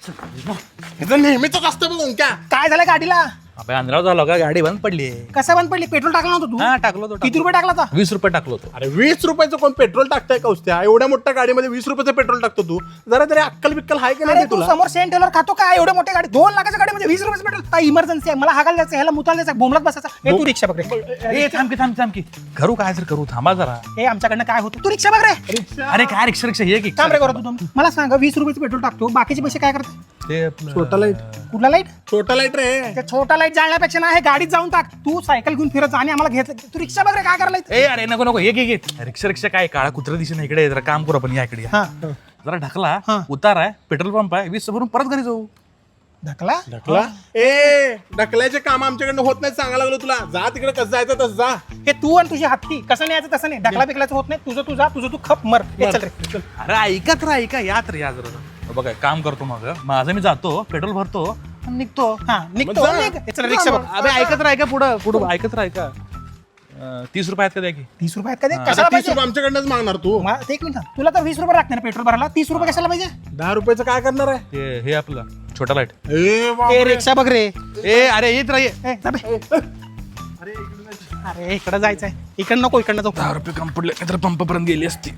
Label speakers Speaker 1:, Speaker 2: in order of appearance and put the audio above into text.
Speaker 1: इथं नेहमीच असतं बघ ओंक्या.
Speaker 2: काय झालं गाडीला?
Speaker 3: अबे अंधारात झालो का, गाडी बंद पडली.
Speaker 2: कसं बंद पडली? पेट्रोल टाकला नव्हतं तू?
Speaker 3: हा टाकलो तो.
Speaker 2: किती रुपये टाकला होता?
Speaker 3: 20 रुपये टाकलो होतो.
Speaker 1: अरे 20 रुपयाचं कोण पेट्रोल टाकताय कौस्त्या? एवढ्या मोठ्या गाडीमध्ये 20 रुपयाचं पेट्रोल टाकतो तू? जरा तरी अक्कल बिक्कल हाय का
Speaker 2: अरे
Speaker 1: नाही
Speaker 2: तू
Speaker 1: तुला?
Speaker 2: समोर सेंट टेलर खातो काय? एवढ्या मोठ्या गाडी 2 लाखाच्या गाडीमध्ये 20 रुपये पेट्रोल? काय इमर्जन्सी आहे? मला हागायला जायचं, ह्याला मुताला जायचं, बोंबलत बसायचा. हे तू रिक्षा बघ रे.
Speaker 3: ए थांब की करू काय तर करू, थांबा जरा.
Speaker 2: हे आमच्याकडनं काय होतं? तू रिक्षा बघ रे.
Speaker 3: अरे काय रिक्षा हे की
Speaker 2: काम रे करतो तुम्ही. मला सांगा 20 रुपयाचं पेट्रोल टाकतो, बाकीचे पैसे काय करते?
Speaker 3: ते आपलं
Speaker 1: छोटा लाईट.
Speaker 2: कुठला लाईट?
Speaker 1: छोटा लाईट रे.
Speaker 2: त्या छोटा लाईट जाळण्यापेक्षा ना हे गाडीत जाऊन टाक. तू सायकल घेऊन फिरत जा आणि आम्हाला घेतलं. तू रिक्षा बघ रे, काय करायला इथं?
Speaker 3: ए अरे नको हे रिक्षा काय काळा कुत्रा दिशेने इकडे जरा काम करू आपण, या इकडे या.
Speaker 2: हा
Speaker 3: जरा ढकला,
Speaker 2: हा.
Speaker 3: उतार आहे, पेट्रोल पंप आहे, 20 भरून परत घरी जाऊ.
Speaker 2: ढकला.
Speaker 1: ढकला? ए ढकलायचे काम आमच्याकडनं होत नाही, सांगायला लागलो तुला. जा तिकडे कसं जायचं तसं जा.
Speaker 2: हे तू आणि तुझी हत्ती कसं नाही यायचं तसं नाही. ढकला बिकलाचं होत नाही. तुझं तू जा, तुझं तू खप मर. हे चल रे.
Speaker 3: अरे ऐका या जरा. बघा काम करतो माझं मी जातो, पेट्रोल भरतो आणि निघतो.
Speaker 2: हा निघतो.
Speaker 1: मग जा.
Speaker 2: निघ. हे चल रिक्षा बघ.
Speaker 3: अबे ऐका पुढं ऐकत राहा. 30 रुपये आहेत का द्या की.
Speaker 2: 30 रुपये आहेत का ते?
Speaker 3: हा.
Speaker 2: कशाला
Speaker 1: 30
Speaker 2: पाहिजे?
Speaker 1: रुपये आमच्याकडनंच मागणार तू.
Speaker 2: एक मिनिट थांब. तुला तर 20 रुपये लागणार पेट्रोल भरायला. 30 रुपये कशाला पाहिजे?
Speaker 1: 10 रुपयाचं काय करणार आहे?
Speaker 3: हे आपलं छोटा लाईट.
Speaker 1: ए बापरे.
Speaker 2: ए रिक्षा बघ रे.
Speaker 3: ए अरे येत राही.
Speaker 2: ए, जा बे. अरे इकडं जायचंय. इकडं नको, इकडनं जाऊ.
Speaker 3: 10 रुपये कम पडले तर पंपापर्यंत गेली असती.